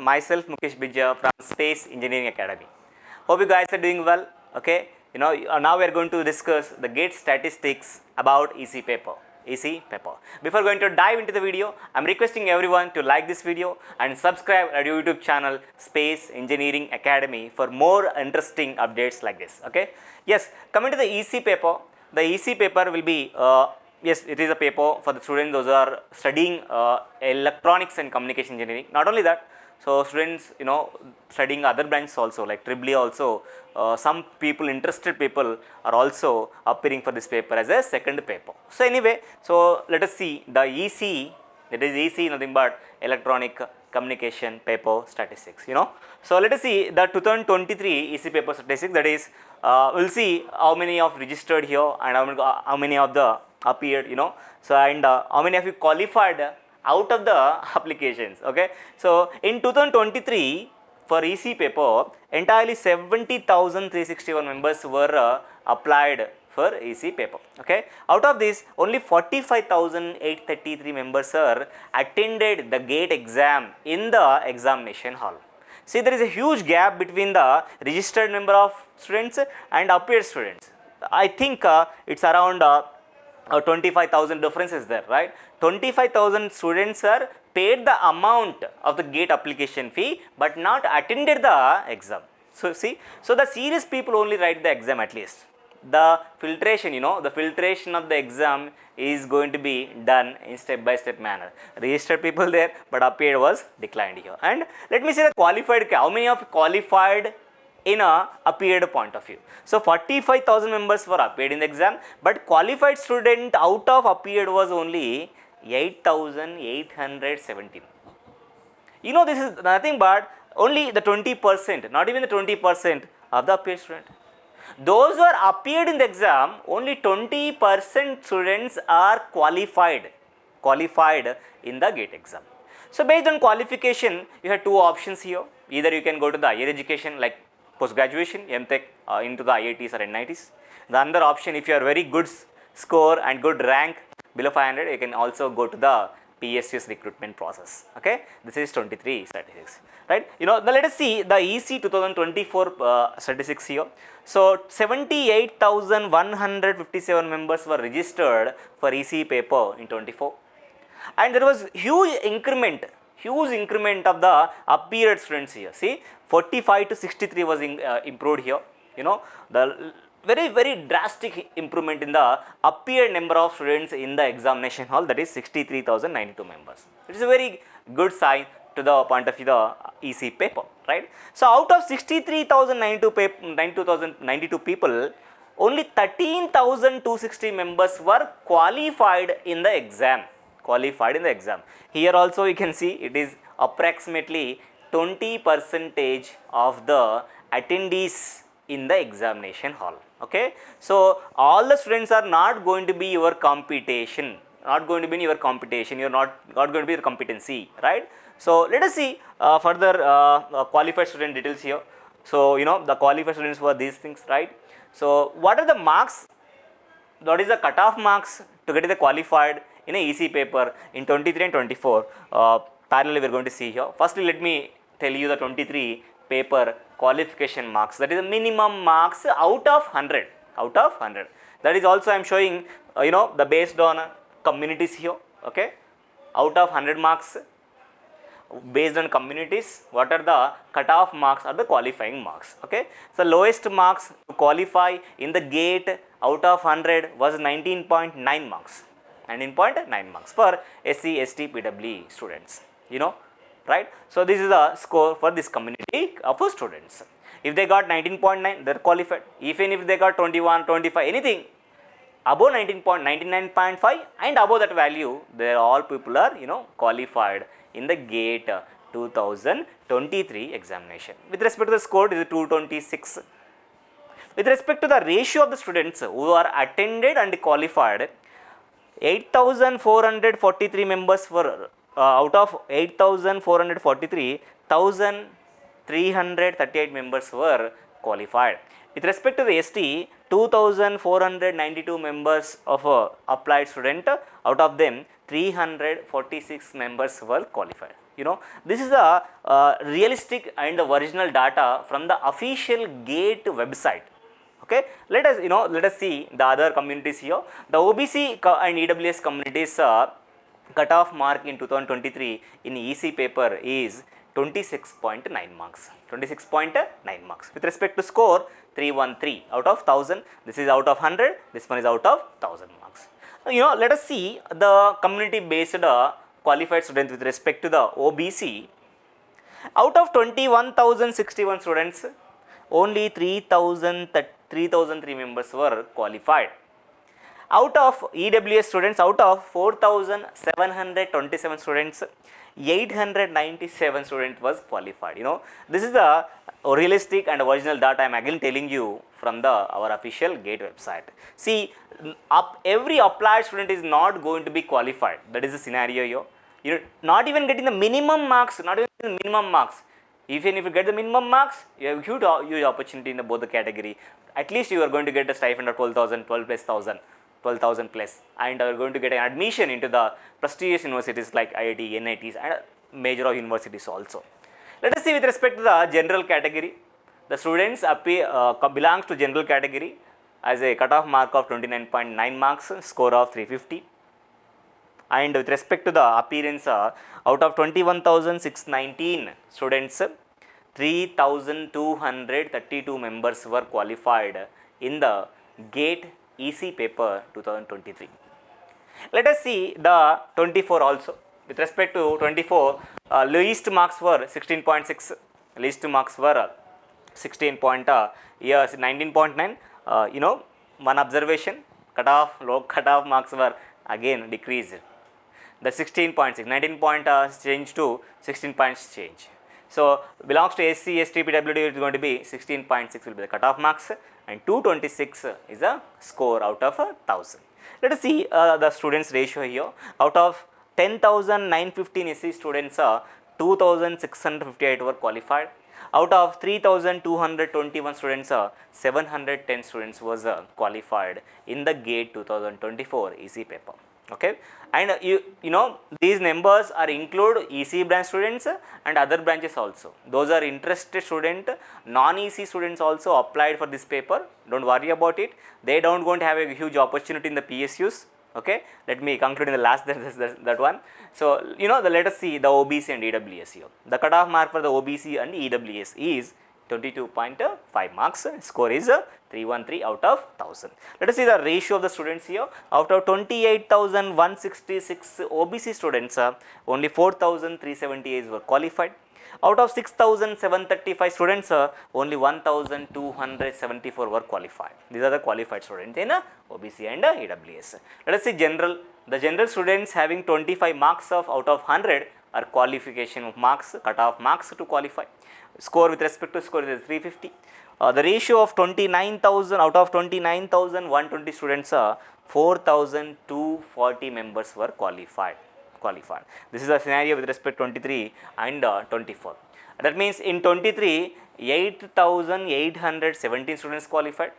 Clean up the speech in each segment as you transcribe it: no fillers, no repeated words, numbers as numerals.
myself Mukesh Bijja from Space Engineering Academy. Hope you guys are doing well. Okay, now we are going to discuss the GATE statistics about EC paper. Before going to dive into the video, I am requesting everyone to like this video and subscribe our YouTube channel Space Engineering Academy for more interesting updates like this. Okay. Yes, coming to the EC paper, the EC paper will be yes, it is a paper for the students those who are studying electronics and communication engineering. Not only that, so students studying other branches also like EEE also, some people, interested people are also appearing for this paper as a second paper. So anyway, so let us see the EC, that is EC nothing but electronic communication paper statistics. So let us see the 2023 EC paper statistics, that is we will see how many of registered here and how many of the appeared, so and how many of you qualified out of the applications. Okay, so in 2023 for EC paper entirely 70,361 members were applied for EC paper. Okay, out of this only 45,833 members are attended the GATE exam in the examination hall. See, there is a huge gap between the registered number of students and appeared students. I think it's around 25,000 difference is there, right? 25,000 students are paid the amount of the GATE application fee but not attended the exam. So see, so the serious people only write the exam at least. The filtration, the filtration of the exam is going to be done in step by step manner. Registered people there but appeared was declined here. And let me say the qualified, how many of qualified in a appeared point of view. So 45,000 members were appeared in the exam, but qualified student out of appeared was only 8,817. This is nothing but only the 20%, not even the 20% of the appeared student. Those who are appeared in the exam, only 20% students are qualified in the GATE exam. So based on qualification, you have two options here. Either you can go to the higher education like post-graduation, MTech into the IITs or NITs. The other option, if you are very good score and good rank below 500, you can also go to the PSU's recruitment process. Okay, this is 23 statistics, right? Now let us see the EC 2024 statistics here. So 78,157 members were registered for EC paper in 24, and there was huge increment of the appeared students here. See, 45 to 63 was improved here. The very drastic improvement in the appeared number of students in the examination hall, that is 63,092 members. It is a very good sign to the point of view the EC paper, right? So out of 63,092 people, only 13,260 members were qualified in the exam. Here also you can see it is approximately 20% of the attendees in the examination hall. Okay, so all the students are not going to be your competition, you are not going to be your competency, right? So let us see further qualified student details here. So the qualified students were these things, right? So what are the marks, what is the cutoff marks to get the qualified in a EC paper in 23 and 24? Parallelly we are going to see here. Firstly, let me tell you the 23 paper qualification marks, that is the minimum marks out of 100. That is also I am showing the based on communities here. Okay, out of 100 marks based on communities, what are the cutoff marks or the qualifying marks. Okay, so lowest marks to qualify in the GATE out of 100 was 19.9 marks. 19.9 marks for SC, ST, PWE students, right? So this is the score for this community of students. If they got 19.9, they are qualified. Even if they got 21, 25, anything above 99.5 and above that value, they all people are qualified in the GATE 2023 examination. With respect to the score, it is 226. With respect to the ratio of the students who are attended and qualified, 8,443 members were out of 8,443, 1,338 members were qualified. With respect to the ST, 2,492 members of applied student, out of them 346 members were qualified. This is the realistic and the original data from the official GATE website. Okay, let us see the other communities here. The OBC and EWS communities cutoff mark in 2023 in EC paper is 26.9 marks. 26.9 marks. With respect to score, 313 out of 1000. This is out of 100. This one is out of 1000 marks. Let us see the community based qualified students with respect to the OBC. Out of 21,061 students, only 3,003 members were qualified. Out of EWS students, out of 4,727 students, 897 students was qualified. This is the realistic and original data I am again telling you from our official GATE website. See, every applied student is not going to be qualified. That is the scenario here. You're not even getting the minimum marks, Even if you get the minimum marks, you have huge opportunity in both the category. At least you are going to get a stipend of 12,000 plus, and you are going to get an admission into the prestigious universities like IIT, NITs, and major universities also. Let us see with respect to the general category. The students belongs to general category as a cutoff mark of 29.9 marks, score of 350. And with respect to the appearance, out of 21,619 students, 3,232 members were qualified in the GATE EC paper 2023. Let us see the 24 also. With respect to 24, least marks were 16.6. Least marks were 19.9. One observation, low cutoff marks were again decreased. The 16.6, 19 point change to 16 points change. So, belongs to SC, ST, PWD, it is going to be 16.6 will be the cutoff marks, and 226 is a score out of 1,000. Let us see the students ratio here. Out of 10,915 SC students, 2,658 were qualified. Out of 3,221 students, 710 students was qualified in the GATE 2024 EC paper. Okay, and these numbers are include EC branch students and other branches also. Those are interested student, non-EC students also applied for this paper. Don't worry about it. They don't going to have a huge opportunity in the PSUs. Okay, let me conclude in the last that one. So let us see the OBC and EWS here. The cutoff mark for the OBC and EWS is 22.5 marks. Score is 313 out of 1,000. Let us see the ratio of the students here. Out of 28,166 OBC students, only 4,378 were qualified. Out of 6,735 students, only 1,274 were qualified. These are the qualified students in OBC and EWS. Let us see general. The general students having 25 marks out of 100 are qualification of marks, cutoff marks to qualify. Score with respect to score is 350. The ratio of 29,000 out of 29,120 students, 4,240 members were qualified. This is the scenario with respect to 23 and 24. That means in 23, 8,817 students qualified,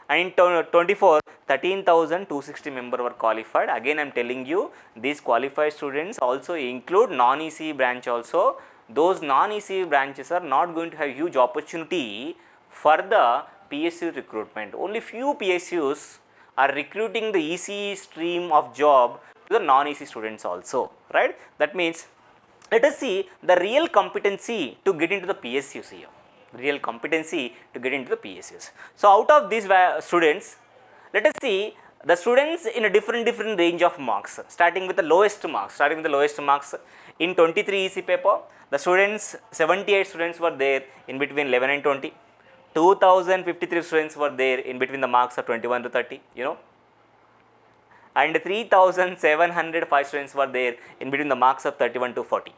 and in 24, 13,260 members were qualified. Again, I am telling you, these qualified students also include non-EC branch also. Those non-EC branches are not going to have huge opportunity for the PSU recruitment. Only few PSUs are recruiting the EC stream of job to the non-EC students also, right? That means, let us see the real competency to get into the PSUs here. Real competency to get into the PSUs. So, out of these students, let us see the students in a different range of marks, starting with the lowest marks. In 23 EC paper, the students, 78 students were there in between 11 and 20. 2,053 students were there in between the marks of 21 to 30, and 3,705 students were there in between the marks of 31 to 40.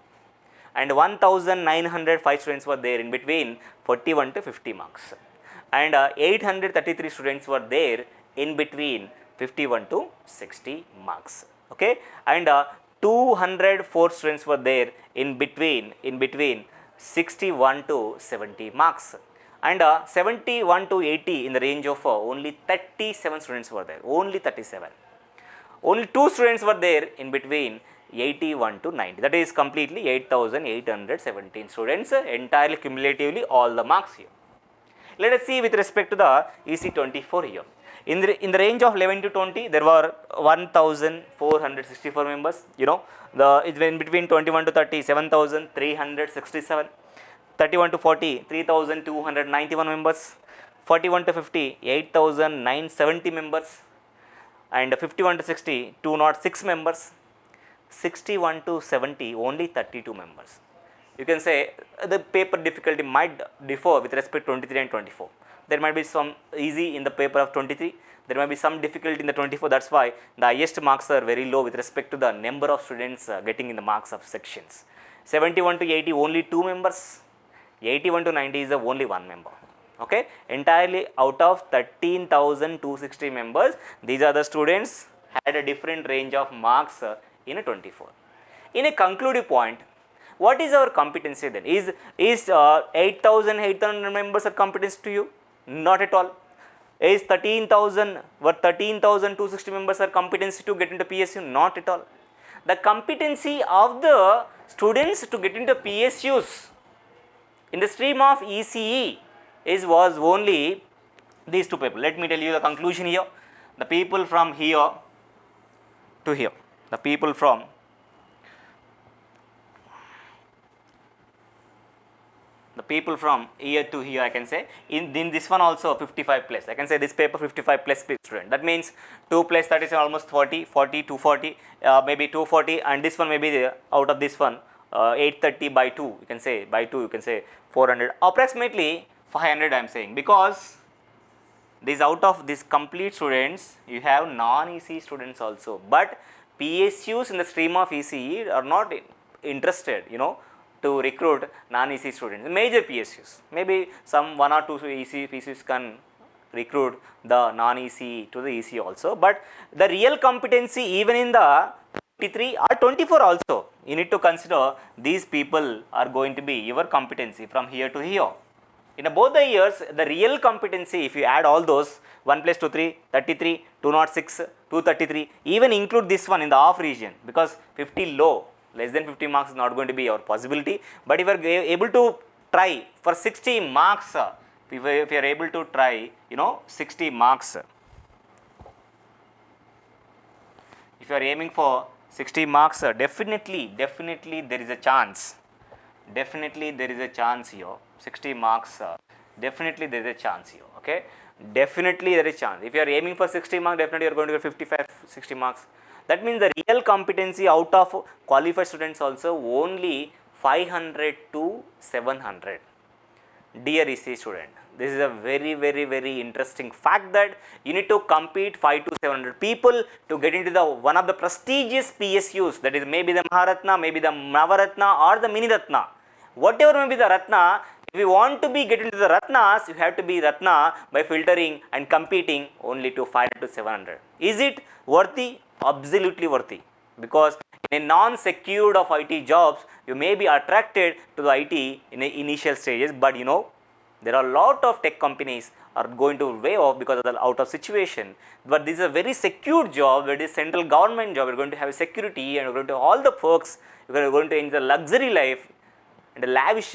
And 1,905 students were there in between 41 to 50 marks. And 833 students were there in between 51 to 60 marks. Okay, and 204 students were there in between 61 to 70 marks, and 71 to 80 in the range of only 37 students were there. Only 37. Only 2 students were there in between 81 to 90. That is completely 8,817 students, entirely cumulatively all the marks here. Let us see with respect to the EC24 here. In the range of 11 to 20, there were 1,464 members. It's in between 21 to 30, 7,367. 31 to 40, 3,291 members. 41 to 50, 8,970 members. And 51 to 60, 206 members. 61 to 70, only 32 members. You can say the paper difficulty might differ with respect to 23 and 24. There might be some easy in the paper of 23. There might be some difficulty in the 24. That's why the highest marks are very low with respect to the number of students getting in the marks of sections. 71 to 80, only 2 members. 81 to 90 is the only 1 member. Okay, entirely out of 13,260 members, these are the students had a different range of marks in a 24. In a conclusive point, what is our competency then? Is 8,800 members are competence to you? Not at all. Is 13,260 members are competency to get into PSU? Not at all. The competency of the students to get into PSUs in the stream of ECE was only these two people. Let me tell you the conclusion here. The people from here to here. The people from here to here, I can say in this one also 55 plus. I can say this paper 55 plus student. That means 2 plus 37 almost 40, 40, 240, maybe 240, and this one maybe out of this one 830 by 2. You can say by 2. You can say 400, approximately 500. I am saying because these out of these complete students, you have non-ECE students also, but PSUs in the stream of ECE are not interested, to recruit non-ECE students. Major PSUs, maybe some 1 or 2 ECE PSUs can recruit the non-ECE to the ECE also, but the real competency even in the 23 or 24 also, you need to consider these people are going to be your competency from here to here. In both the years, the real competency, if you add all those 1 plus 2, 3, 33, 206, 233, even include this one in the off region, because 50 low, less than 50 marks is not going to be our possibility. But if you are able to try for 60 marks, if you are able to try 60 marks, if you are aiming for 60 marks, definitely there is a chance. Definitely there is a chance here. 60 marks, definitely there is a chance here. Okay, definitely there is a chance. If you are aiming for 60 marks, definitely you are going to get 55, 60 marks. That means the real competency out of qualified students also only 500 to 700. Dear ECE student, this is a very interesting fact that you need to compete 5 to 700 people to get into the one of the prestigious PSUs, that is maybe the Maharatna, maybe the Navaratna or the Mini Ratna. Whatever may be the Ratna, if you want to get into the Ratnas, you have to be Ratna by filtering and competing only to 500 to 700. Is it worthy? Absolutely worthy, because in a non-secured of IT jobs, you may be attracted to the IT in the initial stages, but there are a lot of tech companies are going to way off because of the out of situation. But this is a very secure job, it is central government job. You are going to have a security and you are going to have all the perks. You are going to enjoy luxury life and a lavish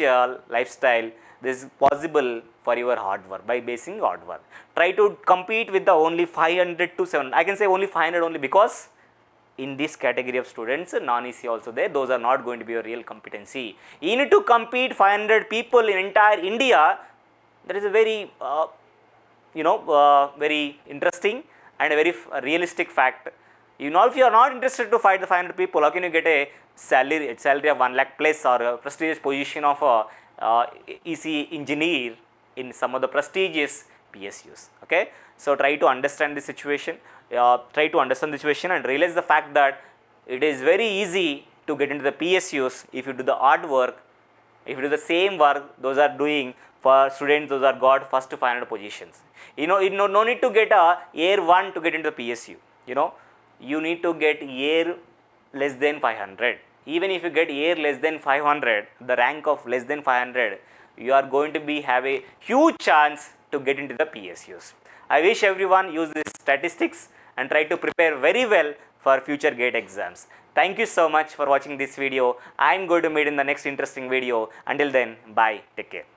lifestyle. This is possible for your hard work, by basing hard work. Try to compete with the only 500 to 700. I can say only 500 only, because in this category of students, non-ECE also there, those are not going to be your real competency. You need to compete 500 people in entire India. That is a very, very interesting and a very realistic fact. If you are not interested to fight the 500 people, how can you get a salary of 1 lakh plus or a prestigious position of a ECE engineer in some of the prestigious PSUs? Okay, so try to understand the situation. And realize the fact that it is very easy to get into the PSUs if you do the hard work. If you do the same work those are doing for students, those are got first to 500 positions. No need to get a year 1 to get into the PSU. You need to get year less than 500. Even if you get year less than 500, the rank of less than 500, you are going to have a huge chance to get into the PSUs. I wish everyone use these statistics and try to prepare very well for future GATE exams. Thank you so much for watching this video. I am going to meet in the next interesting video. Until then, bye. Take care.